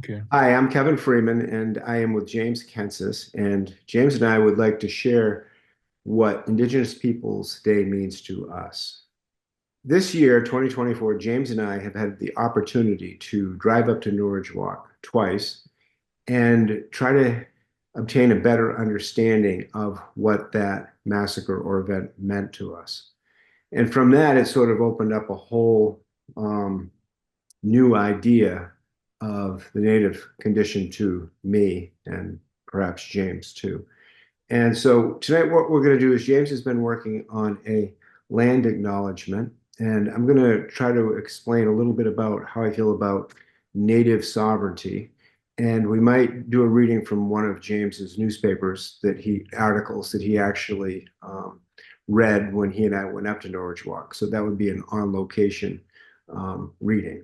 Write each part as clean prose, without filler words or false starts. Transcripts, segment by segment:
Okay. Hi, I'm Kevin Freeman, and I am with James Kences. And James and I would like to share what Indigenous Peoples Day means to us. This year, 2024, James and I have had the opportunity to drive up to Norwich Walk twice and try to obtain a better understanding of what that massacre or event meant to us. And from that, it sort of opened up a whole um, new idea of the native condition to me and perhaps James too. And so tonight, what we're going to do is James has been working on a land acknowledgement, and I'm going to try to explain a little bit about how I feel about native sovereignty. And we might do a reading from one of James's newspapers articles that he actually read when he and I went up to Norwich Walk. So that would be an on location reading.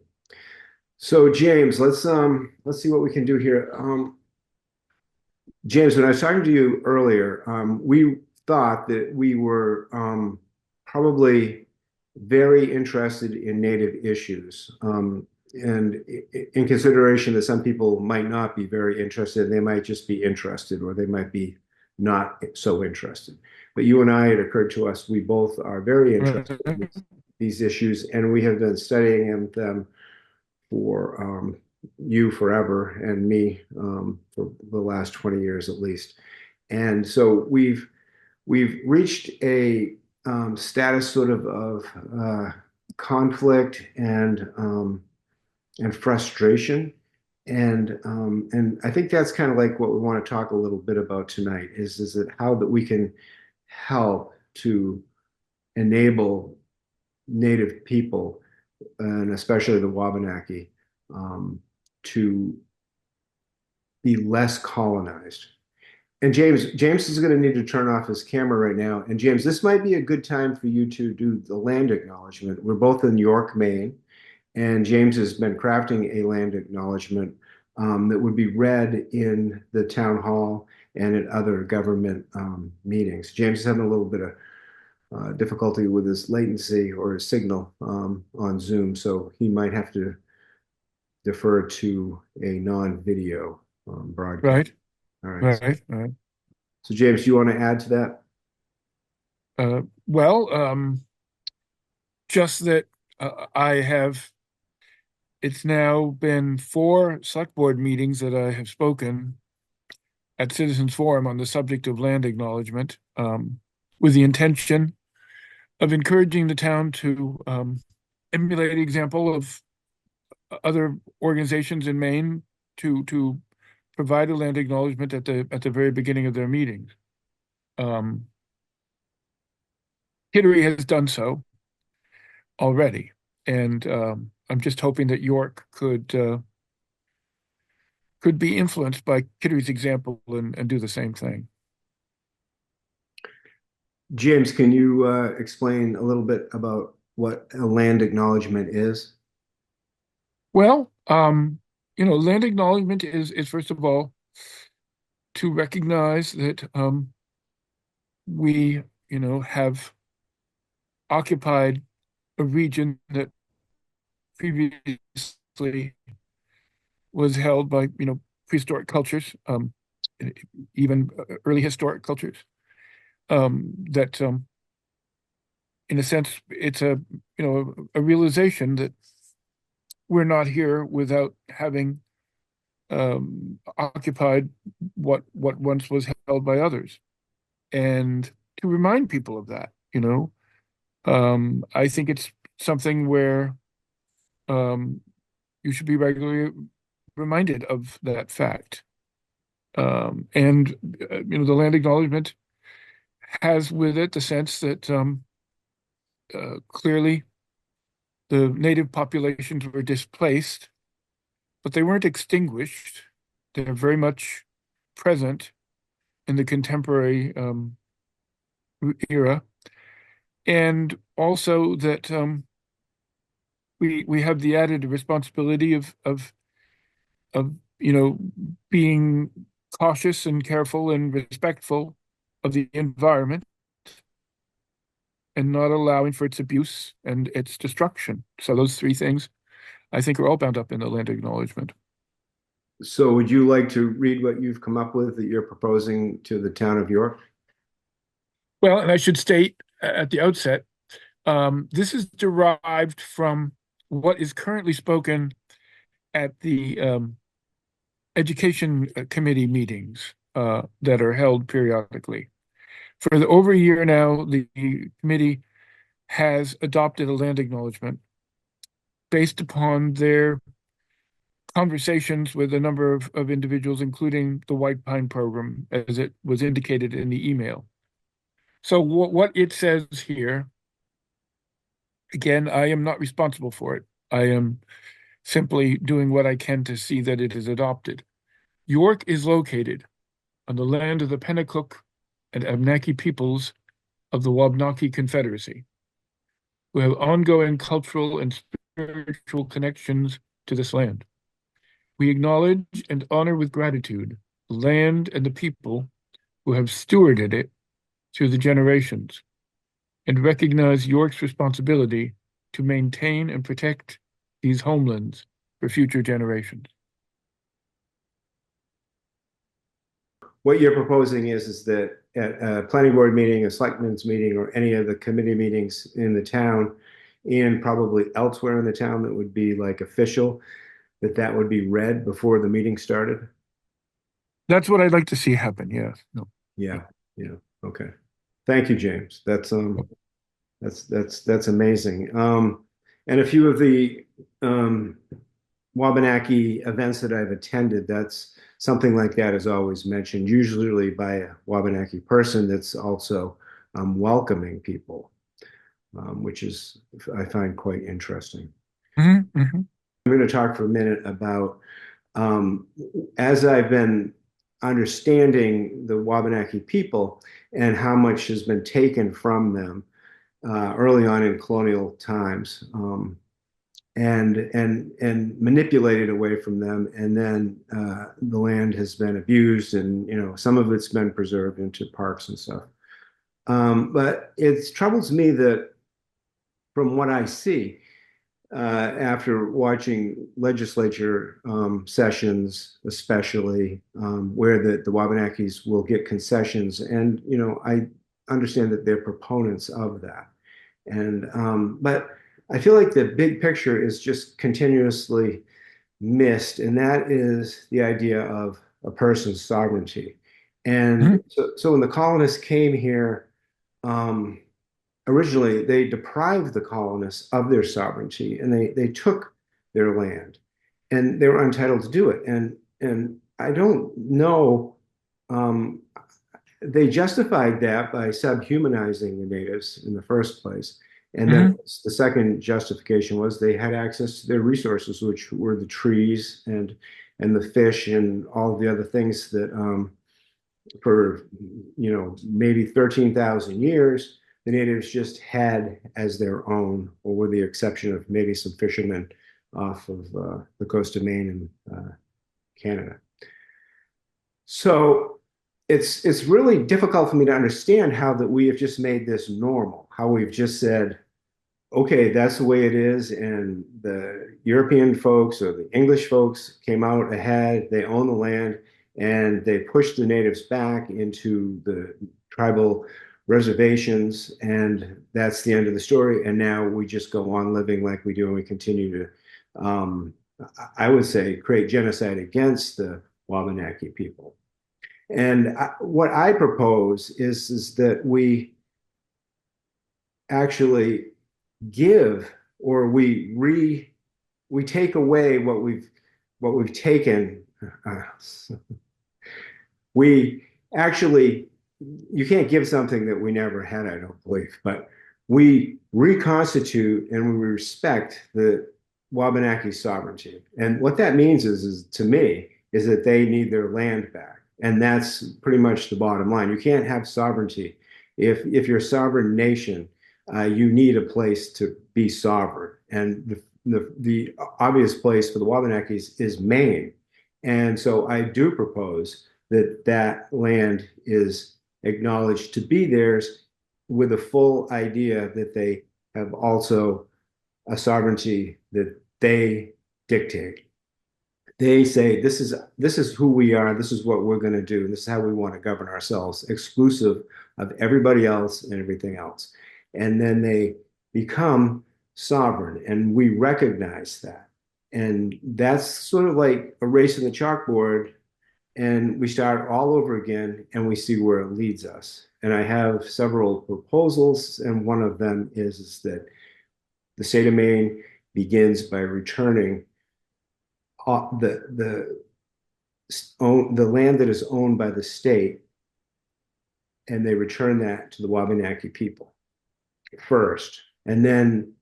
So James, let's see what we can do here. James, when I was talking to you earlier, we thought that we were probably very interested in Native issues, and in consideration that some people might not be very interested, they might just be interested, or they might be not so interested. But you and I, it occurred to us, we both are very interested in Right. these issues, and we have been studying them for you forever and me for the last 20 years at least. And so we've reached a status sort of conflict and frustration. And I think that's kind of like what we want to talk a little bit about tonight is that how that we can help to enable Native people and especially the Wabanaki, to be less colonized. And James is going to need to turn off his camera right now. And James, this might be a good time for you to do the land acknowledgement. We're both in York, Maine, and James has been crafting a land acknowledgement that would be read in the town hall and at other government meetings. James is having a little bit of difficulty with his latency or his signal on Zoom, so he might have to defer to a non-video broadcast. Right. All right. Right. So, James, do you want to add to that? Well, just that I have, it's now been four select board meetings that I have spoken at Citizens Forum on the subject of land acknowledgement, with the intention of encouraging the town to emulate the example of other organizations in Maine to provide a land acknowledgement at the very beginning of their meetings. Um, Kittery has done so already, and I'm just hoping that York could be influenced by Kittery's example and do the same thing. James, can you explain a little bit about what a land acknowledgement is? Well, land acknowledgement is first of all to recognize that we, have occupied a region that previously was held by, prehistoric cultures, even early historic cultures. That, in a sense, it's a realization that we're not here without having occupied what once was held by others, and to remind people of that. I think it's something where um, you should be regularly reminded of that fact. And the land acknowledgement has with it the sense that clearly the native populations were displaced, but they weren't extinguished. They're very much present in the contemporary era, and also that we have the added responsibility of being cautious and careful and respectful of the environment and not allowing for its abuse and its destruction. So those three things, I think, are all bound up in the land acknowledgement. So would you like to read what you've come up with that you're proposing to the town of York? Well, and I should state at the outset, this is derived from what is currently spoken at the education committee meetings that are held periodically. For over a year now, the committee has adopted a land acknowledgement based upon their conversations with a number of individuals, including the White Pine Program, as it was indicated in the email. So what it says here, again, I am not responsible for it. I am simply doing what I can to see that it is adopted. York is located on the land of the Pennacook and Abenaki peoples of the Wabanaki Confederacy, who have ongoing cultural and spiritual connections to this land. We acknowledge and honor with gratitude the land and the people who have stewarded it through the generations, and recognize York's responsibility to maintain and protect these homelands for future generations. What you're proposing is that at a planning board meeting, a selectmen's meeting, or any of the committee meetings in the town, and probably elsewhere in the town that would be like official, that would be read before the meeting started? That's what I'd like to see happen. Yes. No. Yeah, yeah. Okay. Thank you, James. That's amazing. And a few of the Wabanaki events that I've attended, that's something like that is always mentioned, usually by a Wabanaki person that's also welcoming people, which is I find quite interesting. Hmm. Hmm. I'm going to talk for a minute about um, as I've been understanding the Wabanaki people and how much has been taken from them early on in colonial times. And manipulated away from them, and then the land has been abused, and some of it's been preserved into parks and stuff. But it troubles me that from what I see after watching legislature sessions, especially where the Wabanakis will get concessions, and I understand that they're proponents of that, and but I feel like the big picture is just continuously missed, and that is the idea of a person's sovereignty. And Hmm. so when the colonists came here, um, originally they deprived the colonists of their sovereignty, and they took their land, and they were entitled to do it. And I don't know. Um, they justified that by subhumanizing the natives in the first place. And then Hmm. the second justification was they had access to their resources, which were the trees and the fish and all the other things that for maybe 13,000 years the natives just had as their own, or with the exception of maybe some fishermen off of the coast of Maine and Canada. So it's really difficult for me to understand how that we have just made this normal, how we've just said, okay, that's the way it is, and the European folks or the English folks came out ahead, they own the land, and they pushed the natives back into the tribal reservations, and that's the end of the story. And now we just go on living like we do, and we continue to, I would say, create genocide against the Wabanaki people. And what I propose is that we actually give, or we take away what we've taken. Uh, we actually You can't give something that we never had, I don't believe, but we reconstitute and we respect the Wabanaki sovereignty. And what that means is to me, is that they need their land back. And that's pretty much the bottom line. You can't have sovereignty if you're a sovereign nation. You need a place to be sovereign. And the obvious place for the Wabanakis is Maine. And so I do propose that that land is acknowledged to be theirs, with a full idea that they have also a sovereignty that they dictate. They say this is who we are, this is what we're going to do, this is how we want to govern ourselves, exclusive of everybody else and everything else. And then they become sovereign, and we recognize that. And that's sort of like erasing the chalkboard, and we start all over again and we see where it leads us. And I have several proposals, and one of them is that the state of Maine begins by returning the land that is owned by the state, and they return that to the Wabanaki people first, and then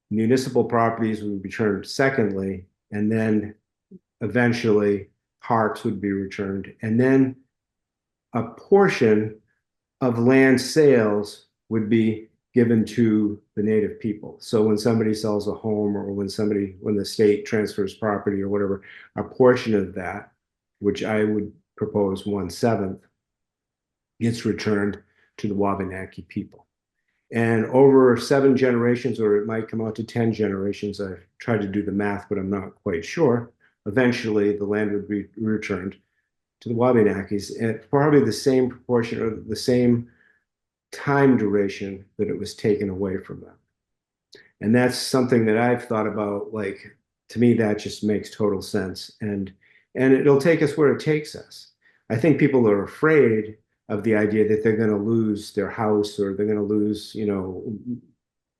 municipal properties would be returned secondly, and then eventually parks would be returned, and then a portion of land sales would be given to the native people. So when somebody sells a home, or when the state transfers property or whatever, a portion of that, which I would propose 1/7, gets returned to the Wabanaki people. And over 7 generations, or it might come out to 10 generations, I've tried to do the math, but I'm not quite sure. Eventually, the land would be returned to the Wabanakis at probably the same proportion, or the same time duration that it was taken away from them. And that's something that I've thought about. Like, to me, that just makes total sense. And it'll take us where it takes us. I think people are afraid of the idea that they're going to lose their house, or they're going to lose,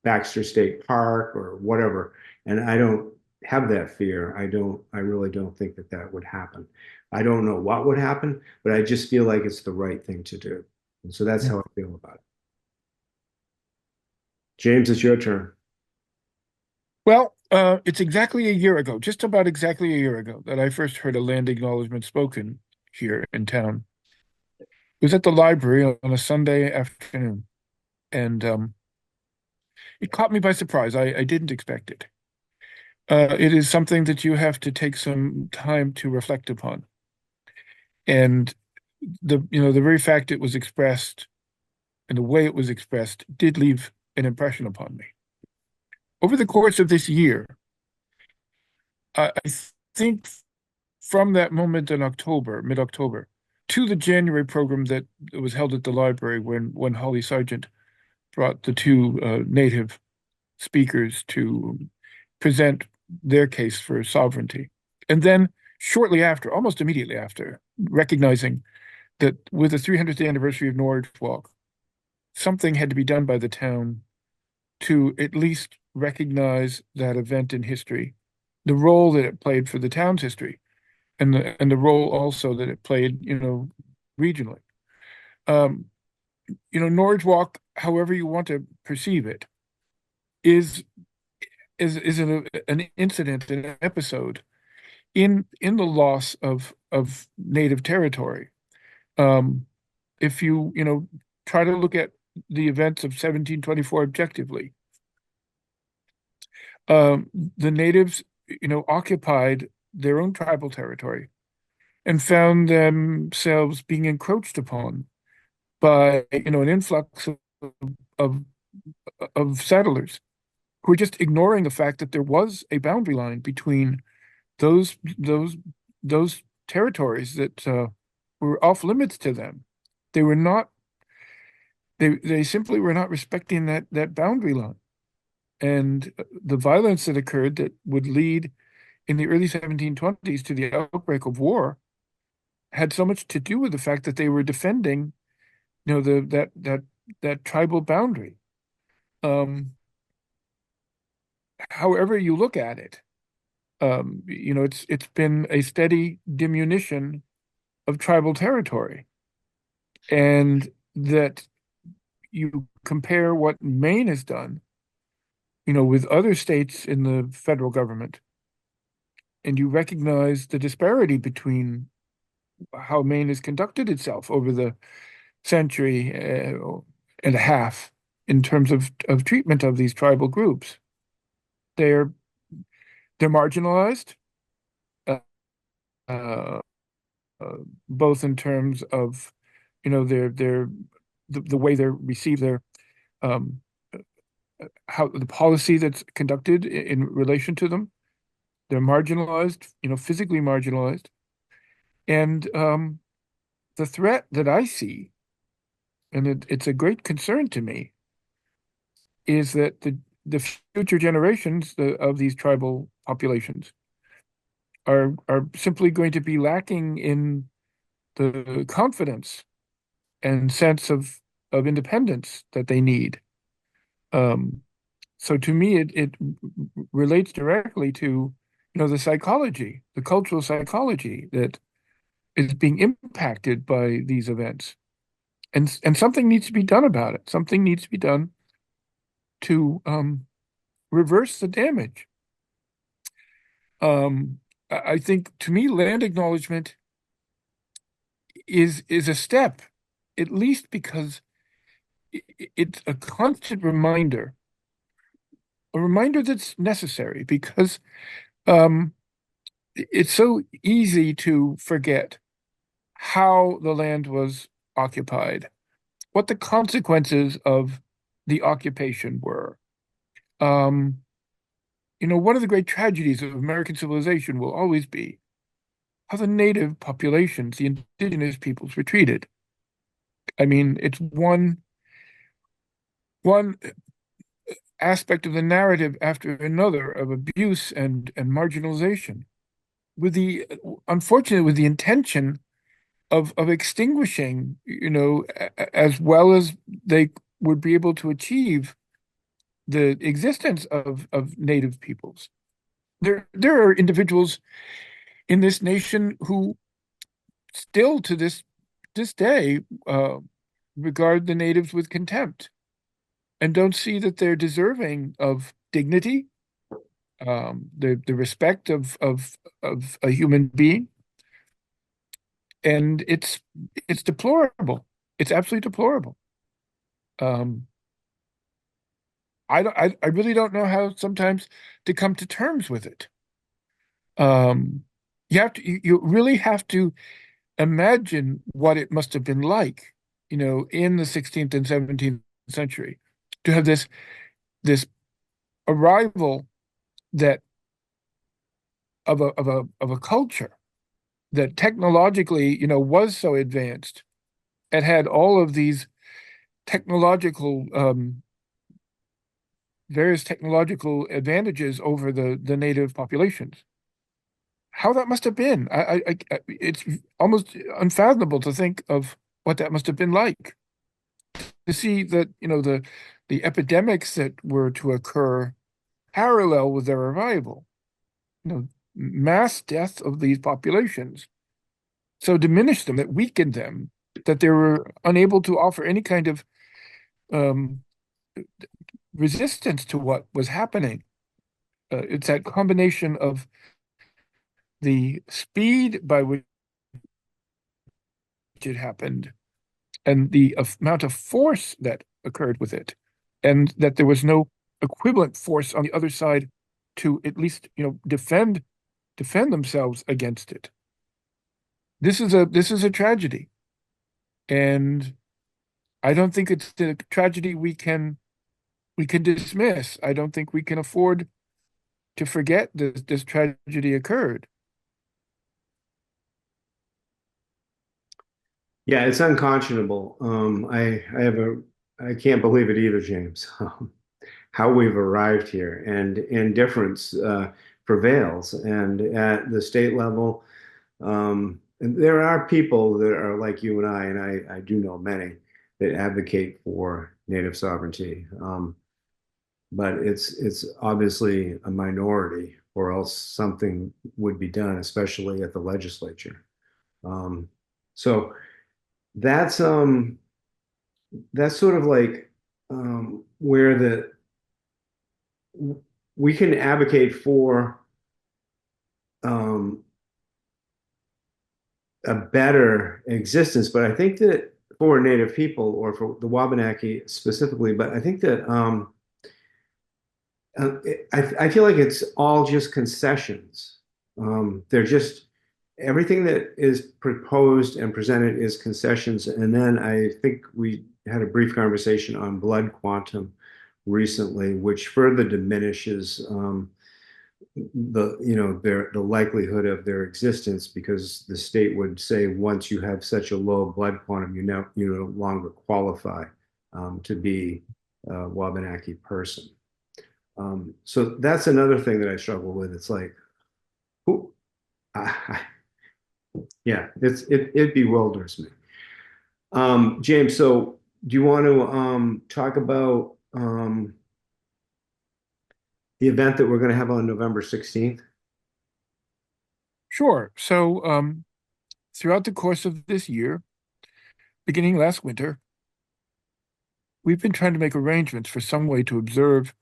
Baxter State Park or whatever. And I don't have that fear. I really don't think that that would happen. I don't know what would happen, but I just feel like it's the right thing to do. And so that's Yeah. how I feel about it. James, it's your turn. Well, it's exactly a year ago, just about exactly a year ago, that I first heard a land acknowledgement spoken here in town. It was at the library on a Sunday afternoon, and it caught me by surprise. I didn't expect it. It is something that you have to take some time to reflect upon. And the very fact it was expressed and the way it was expressed did leave an impression upon me. Over the course of this year, I think from that moment in October, mid-October, to the January program that was held at the library when Holly Sargent brought the two native speakers to present their case for sovereignty. And then shortly after, almost immediately after, recognizing that with the 300th anniversary of Norwalk, something had to be done by the town to at least recognize that event in history, the role that it played for the town's history, and the role also that it played, regionally. Um, Norwalk, however you want to perceive it, is an incident, an episode in the loss of native territory. Um, if you try to look at the events of 1724 objectively, the natives, occupied their own tribal territory and found themselves being encroached upon by, an influx of of settlers who were just ignoring the fact that there was a boundary line between those those those territories that were off limits to them. They were not. They simply were not respecting that boundary line, and the violence that occurred that would lead in the early 1720s to the outbreak of war had so much to do with the fact that they were defending, that tribal boundary. Um, However you look at it, it's been a steady diminution of tribal territory, and that you compare what Maine has done, with other states in the federal government, and you recognize the disparity between how Maine has conducted itself over the century and a half in terms of treatment of these tribal groups. They're they're marginalized, uh, uh, both in terms of, their the way they receive their um, how the policy that's conducted in relation to them. They're marginalized, physically marginalized. And the threat that I see, and it's a great concern to me, is that the future generations of these tribal populations are simply going to be lacking in the confidence and sense of independence that they need. Um, so to me, it relates directly to, the psychology, the cultural psychology that is being impacted by these events. And something needs to be done about it. Something needs to be done to reverse the damage. I think to me, land acknowledgement is a step, at least because it's a constant reminder, a reminder that's necessary because um, it's so easy to forget how the land was occupied, what the consequences of the occupation were. Um, one of the great tragedies of American civilization will always be how the native populations, the indigenous peoples, were treated. I mean, it's one aspect of the narrative after another of abuse and marginalization, with the unfortunately with the intention of extinguishing, as well as they would be able to achieve the existence of native peoples. There are individuals in this nation who still to this day regard the natives with contempt and don't see that they're deserving of dignity, the respect of a human being, and it's deplorable. It's absolutely deplorable. Um, I really don't know how sometimes to come to terms with it. Um, you really have to imagine what it must have been like, in the 16th and 17th century to have this arrival that of a culture that technologically, was so advanced and had all of these technological various technological advantages over the native populations. How that must have been. It's almost unfathomable to think of what that must have been like. To see that, the epidemics that were to occur parallel with their arrival, mass death of these populations, so diminished them, that weakened them, that they were unable to offer any kind of um, resistance to what was happening. It's that combination of the speed by which it happened and the amount of force that occurred with it, and that there was no equivalent force on the other side to at least, defend themselves against it. This is a tragedy, and I don't think it's a tragedy we can dismiss. I don't think we can afford to forget this tragedy occurred. Yeah, it's unconscionable. I can't believe it either, James. How we've arrived here, and indifference prevails. And at the state level, and there are people that are like you and I do know many that advocate for native sovereignty. But it's obviously a minority, or else something would be done, especially at the legislature. Um, so that's um, that's sort of like where the we can advocate for um, a better existence, but I think that for Native people, or for the Wabanaki specifically, but I think that I feel like it's all just concessions. They're just everything that is proposed and presented is concessions. And then I think we had a brief conversation on blood quantum recently, which further diminishes the likelihood of their existence, because the state would say once you have such a low blood quantum, you no longer qualify to be a Wabanaki person. So that's another thing that I struggle with. It's like, who, I, yeah, it bewilders me. James, so do you want to talk about the event that we're going to have on November 16th? Sure. So, throughout the course of this year, beginning last winter, we've been trying to make arrangements for some way to observe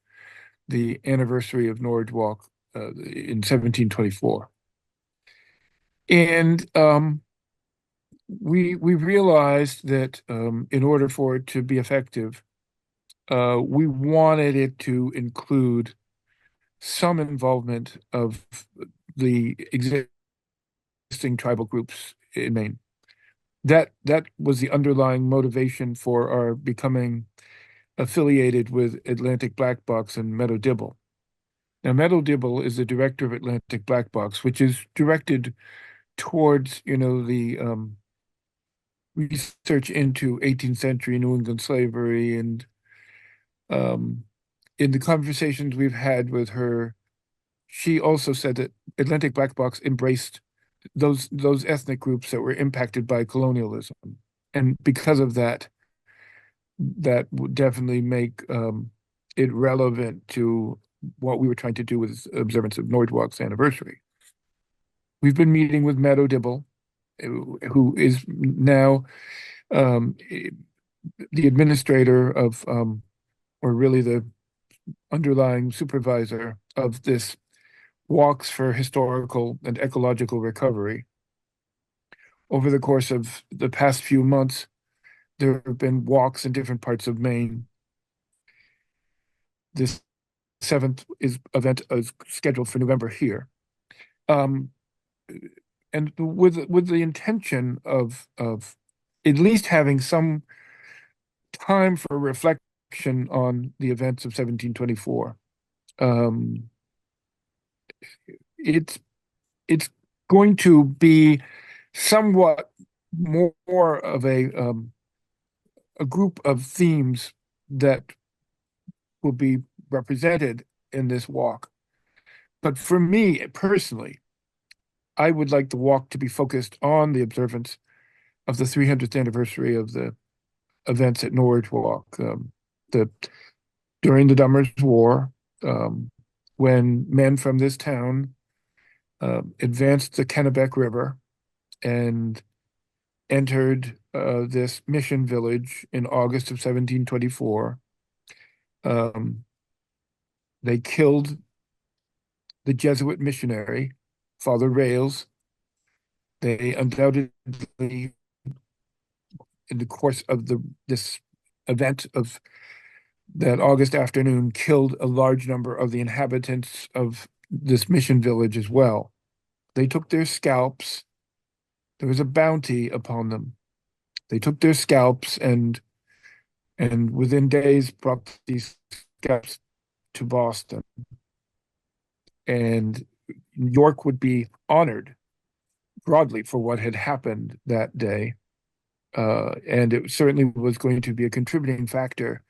the anniversary of Norwich Walk in 1724. And we realized that in order for it to be effective, we wanted it to include some involvement of the existing tribal groups in Maine. That was the underlying motivation for our becoming affiliated with Atlantic Black Box and Meadow Dibble. Now, Meadow Dibble is the director of Atlantic Black Box, which is directed towards, the research into 18th century New England slavery. And um, in the conversations we've had with her, she also said that Atlantic Black Box embraced those ethnic groups that were impacted by colonialism. And because of that, that would definitely make it relevant to what we were trying to do with observance of Nordwalk's anniversary. We've been meeting with Meadow Dibble, who is now um, the administrator of, or really the underlying supervisor of this Walks for Historical and Ecological Recovery. Over the course of the past few months, there have been walks in different parts of Maine. This seventh event is scheduled for November here. Um, and with the intention of at least having some time for reflection on the events of 1724. Um, it's it's going to be somewhat more of a group of themes that will be represented in this walk. But for me personally, I would like the walk to be focused on the observance of the 300th anniversary of the events at Norwich Walk, the during the Dummers War, when men from this town advanced the Kennebec River and entered this mission village in August of 1724. Um, they killed the Jesuit missionary, Father Rails. They undoubtedly, in the course of this event of that August afternoon, killed a large number of the inhabitants of this mission village as well. They took their scalps. There was a bounty upon them. They took their scalps and within days brought these scalps to Boston. And York would be honored broadly for what had happened that day. And it certainly was going to be a contributing factor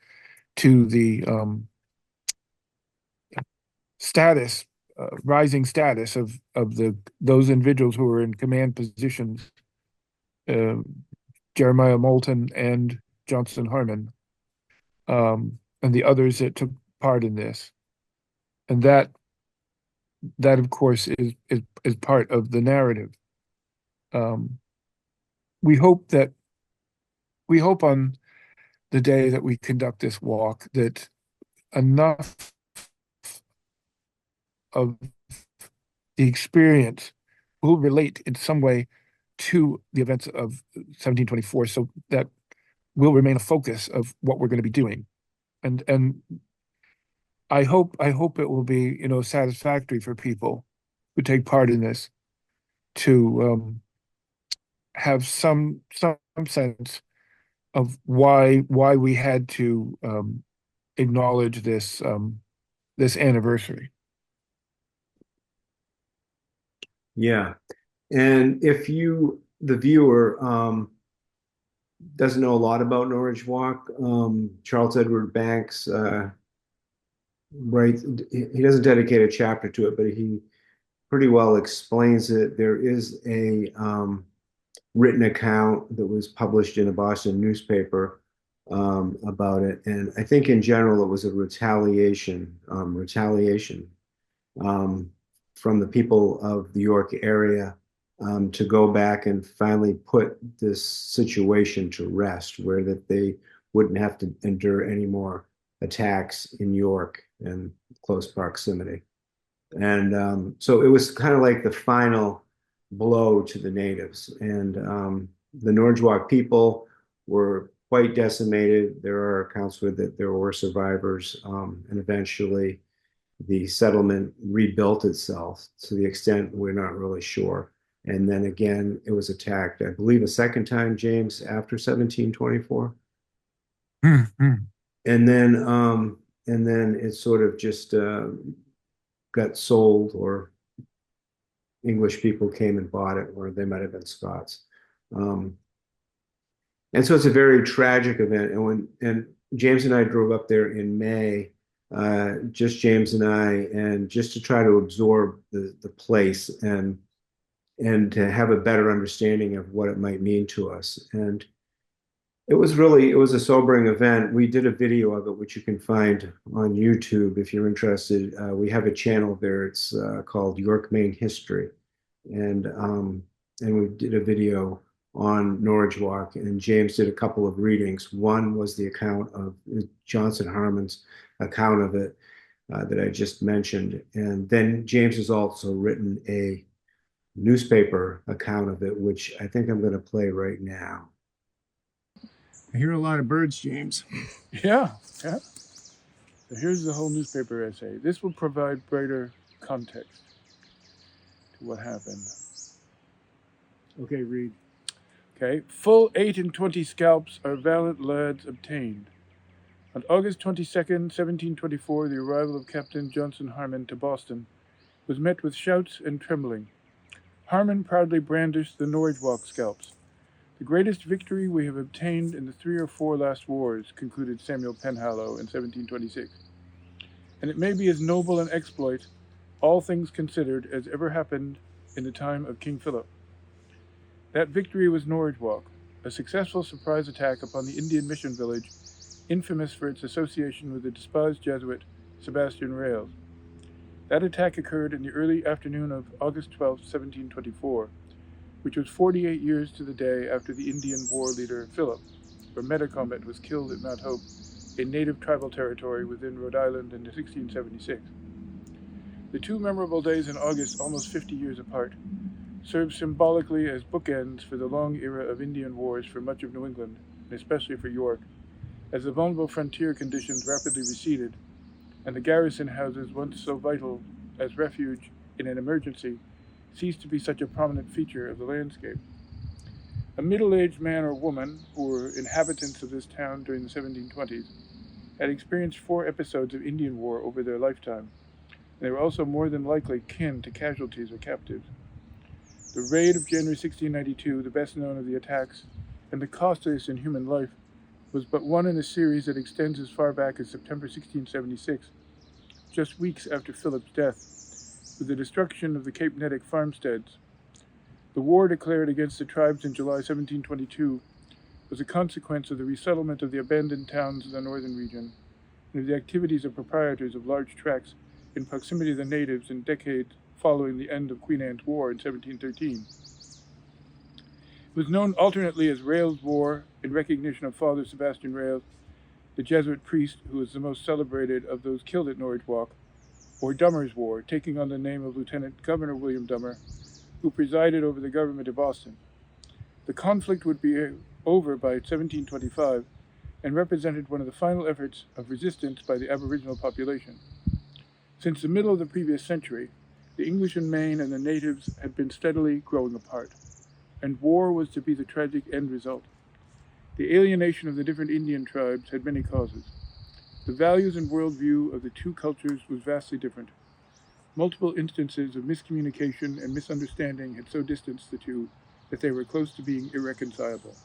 to the status, rising status of those individuals who were in command positions, uh, Jeremiah Moulton and Johnson Harmon, and the others that took part in this. And that of course is part of the narrative. Um, we hope that we hope on the day that we conduct this walk that enough of the experience will relate in some way to the events of 1724, so that will remain a focus of what we're going to be doing. And I hope it will be, satisfactory for people who take part in this to have some sense of why we had to acknowledge this anniversary. Yeah. And if the viewer, doesn't know a lot about Norwich Walk, Charles Edward Banks, writes, he doesn't dedicate a chapter to it, but he pretty well explains it. There is a written account that was published in a Boston newspaper about it, and I think in general it was a retaliation um, from the people of the York area to go back and finally put this situation to rest, where that they wouldn't have to endure any more attacks in York and close proximity. And so it was kind of like the final blow to the natives. And the Norwalk people were quite decimated. There are accounts with that there were survivors, and eventually the settlement rebuilt itself to the extent we're not really sure. And then again, it was attacked, I believe, a second time, James, after 1724. Hmm. And then it sort of just got sold, or English people came and bought it, or they might have been Scots. Um, and so it's a very tragic event. And James and I drove up there in May, just James and I, and just to try to absorb the place and to have a better understanding of what it might mean to us. And it was a sobering event. We did a video of it, which you can find on YouTube if you're interested. We have a channel there. It's called York Main History, and um, and we did a video on Norwich Walk. And James did a couple of readings. One was the account of Johnson Harmon's account of it that I just mentioned, and then James has also written a newspaper account of it, which I think I'm going to play right now. I hear a lot of birds, James. Yeah, yeah. So here's the whole newspaper essay. This will provide greater context to what happened. Okay, read. Okay. Full 8 and 20 scalps our valiant lads obtained. On August 22nd, 1724, the arrival of Captain Johnson Harmon to Boston was met with shouts and trembling. Harmon proudly brandished the Norridgewock scalps. The greatest victory we have obtained in the 3 or 4 last wars, concluded Samuel Penhallow in 1726. And it may be as noble an exploit, all things considered, as ever happened in the time of King Philip. That victory was Norridgewock, a successful surprise attack upon the Indian mission village, infamous for its association with the despised Jesuit Sebastian Rales. That attack occurred in the early afternoon of August 12, 1724, which was 48 years to the day after the Indian war leader Philip, or Metacomet, was killed at Mount Hope, a native tribal territory within Rhode Island in 1676. The two memorable days in August, almost 50 years apart, serve symbolically as bookends for the long era of Indian wars for much of New England, and especially for York, as the vulnerable frontier conditions rapidly receded, and the garrison houses, once so vital as refuge in an emergency, ceased to be such a prominent feature of the landscape. A middle-aged man or woman, who were inhabitants of this town during the 1720s, had experienced 4 episodes of Indian war over their lifetime, and they were also more than likely kin to casualties or captives. The raid of January 1692, the best known of the attacks, and the costliest in human life, was but one in a series that extends as far back as September 1676, just weeks after Philip's death, with the destruction of the Cape Nettic farmsteads. The war declared against the tribes in July 1722 was a consequence of the resettlement of the abandoned towns of the northern region, and of the activities of proprietors of large tracts in proximity to the natives in decades following the end of Queen Anne's War in 1713. It was known alternately as Rales' War, in recognition of Father Sebastian Rales, the Jesuit priest who was the most celebrated of those killed at Norridgewock, or Dummer's War, taking on the name of Lieutenant Governor William Dummer, who presided over the government of Boston. The conflict would be over by 1725 and represented one of the final efforts of resistance by the Aboriginal population. Since the middle of the previous century, the English in Maine and the natives had been steadily growing apart, and war was to be the tragic end result. The alienation of the different Indian tribes had many causes. The values and worldview of the two cultures was vastly different. Multiple instances of miscommunication and misunderstanding had so distanced the two that they were close to being irreconcilable.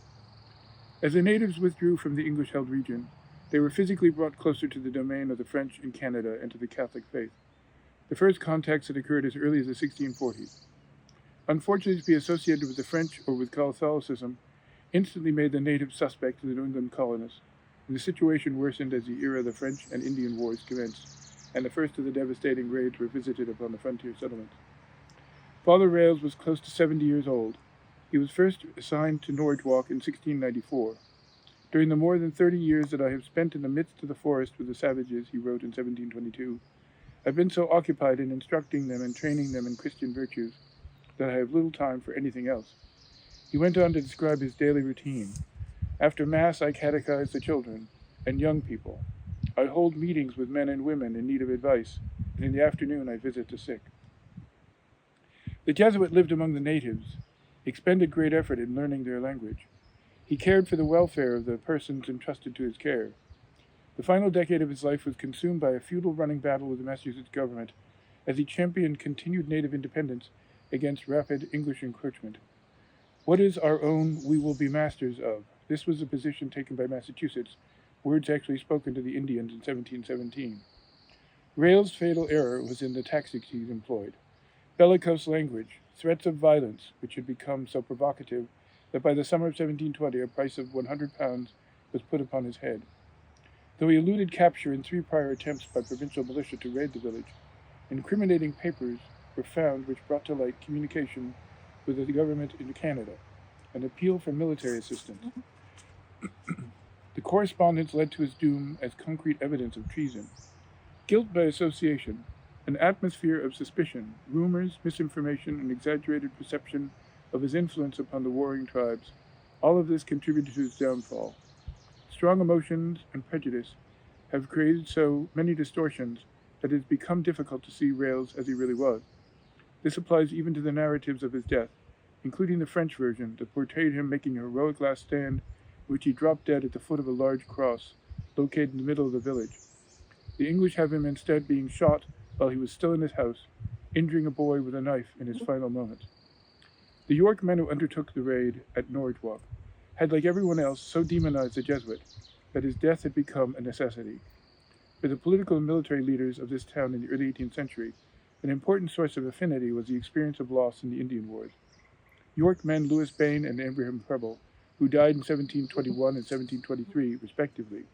As the natives withdrew from the English-held region, they were physically brought closer to the domain of the French in Canada and to the Catholic faith. The first contacts had occurred as early as the 1640s. Unfortunately, to be associated with the French or with Catholicism instantly made the natives suspect to the New England colonists, and the situation worsened as the era of the French and Indian Wars commenced, and the first of the devastating raids were visited upon the frontier settlements. Father Rales was close to 70 years old. He was first assigned to Norridgewock in 1694. During the more than 30 years that I have spent in the midst of the forest with the savages, he wrote in 1722, I've been so occupied in instructing them and training them in Christian virtues that I have little time for anything else. He went on to describe his daily routine. After Mass, I catechize the children and young people. I hold meetings with men and women in need of advice, and in the afternoon I visit the sick. The Jesuit lived among the natives, expended great effort in learning their language. He cared for the welfare of the persons entrusted to his care. The final decade of his life was consumed by a feudal running battle with the Massachusetts government as he championed continued native independence against rapid English encroachment. What is our own, we will be masters of. This was the position taken by Massachusetts, words actually spoken to the Indians in 1717. Rale's fatal error was in the tactics he employed. Bellicose language, threats of violence, which had become so provocative that by the summer of 1720 a price of £100 was put upon his head. Though he eluded capture in 3 prior attempts by provincial militia to raid the village, incriminating papers were found which brought to light communication with the government in Canada, an appeal for military assistance. The correspondence led to his doom as concrete evidence of treason. Guilt by association, an atmosphere of suspicion, rumors, misinformation, and exaggerated perception of his influence upon the warring tribes, all of this contributed to his downfall. Strong emotions and prejudice have created so many distortions that it has become difficult to see Rales as he really was. This applies even to the narratives of his death, including the French version that portrayed him making a heroic last stand, in which he dropped dead at the foot of a large cross located in the middle of the village. The English have him instead being shot while he was still in his house, injuring a boy with a knife in his final moments. The York men who undertook the raid at Norridgewock had, like everyone else, so demonized the Jesuit that his death had become a necessity. For the political and military leaders of this town in the early 18th century, an important source of affinity was the experience of loss in the Indian Wars. York men Louis Bain and Abraham Preble, who died in 1721 and 1723, respectively,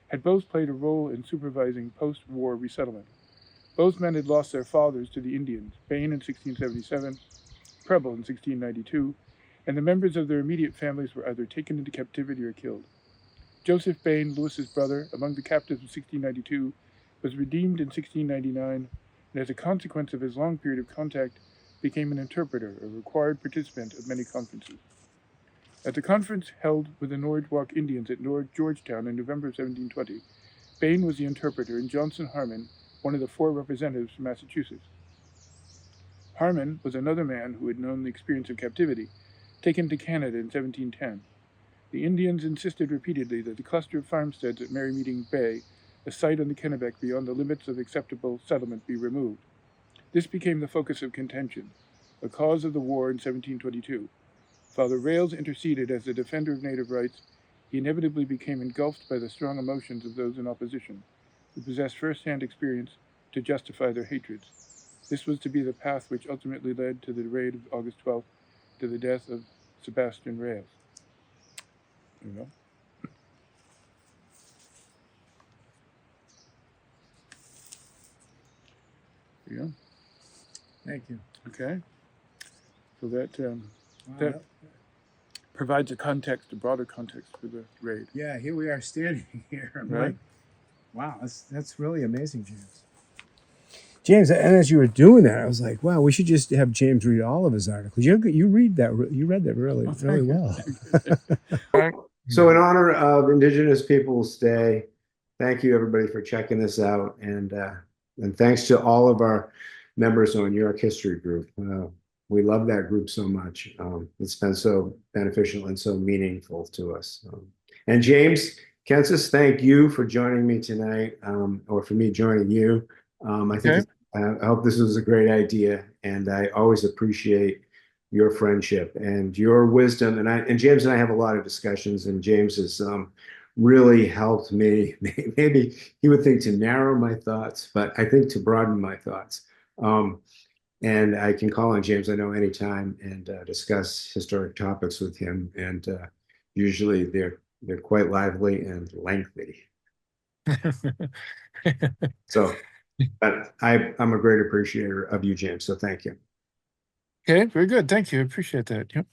had both played a role in supervising post-war resettlement. Both men had lost their fathers to the Indians, Bain in 1677, Preble in 1692, and the members of their immediate families were either taken into captivity or killed. Joseph Bain, Louis's brother, among the captives of 1692, was redeemed in 1699, and as a consequence of his long period of contact, became an interpreter, a required participant of many conferences. At the conference held with the Norridgewock Indians at Georgetown in November of 1720, Bain was the interpreter and Johnson Harmon one of the 4 representatives from Massachusetts. Harmon was another man who had known the experience of captivity, taken to Canada in 1710. The Indians insisted repeatedly that the cluster of farmsteads at Merry Meeting Bay, a site on the Kennebec beyond the limits of acceptable settlement, be removed. This became the focus of contention, a cause of the war in 1722. Father Rales interceded as the defender of native rights. He inevitably became engulfed by the strong emotions of those in opposition, who possessed first-hand experience to justify their hatreds. This was to be the path which ultimately led to the raid of August 12th, to the death of Sebastian Rales. You know? There you go. Thank you. Okay. So that Wow, that provides a context, a broader context for the raid. yeah, here we are standing here. I'm Right. like, wow, that's really amazing, James. James, and as you were doing that, I was like, wow, we should just have James read all of his articles. You read that. You read that really, Oh, really thank you. well. So in honor of Indigenous Peoples Day, thank you everybody for checking this out, and thanks to all of our members on York History Group. We love that group so much. It's been so beneficial and so meaningful to us. And James Kences, thank you for joining me tonight, or for me joining you. I think Okay. it's I hope this was a great idea, and I always appreciate your friendship and your wisdom. And James and I have a lot of discussions, and James has really helped me. Maybe he would think to narrow my thoughts, but I think to broaden my thoughts. Um, and I can call on James, I know, anytime and discuss historic topics with him. And usually they're quite lively and lengthy. So, but I'm a great appreciator of you, James. So thank you. Okay, very good. Thank you. I appreciate that. Yep.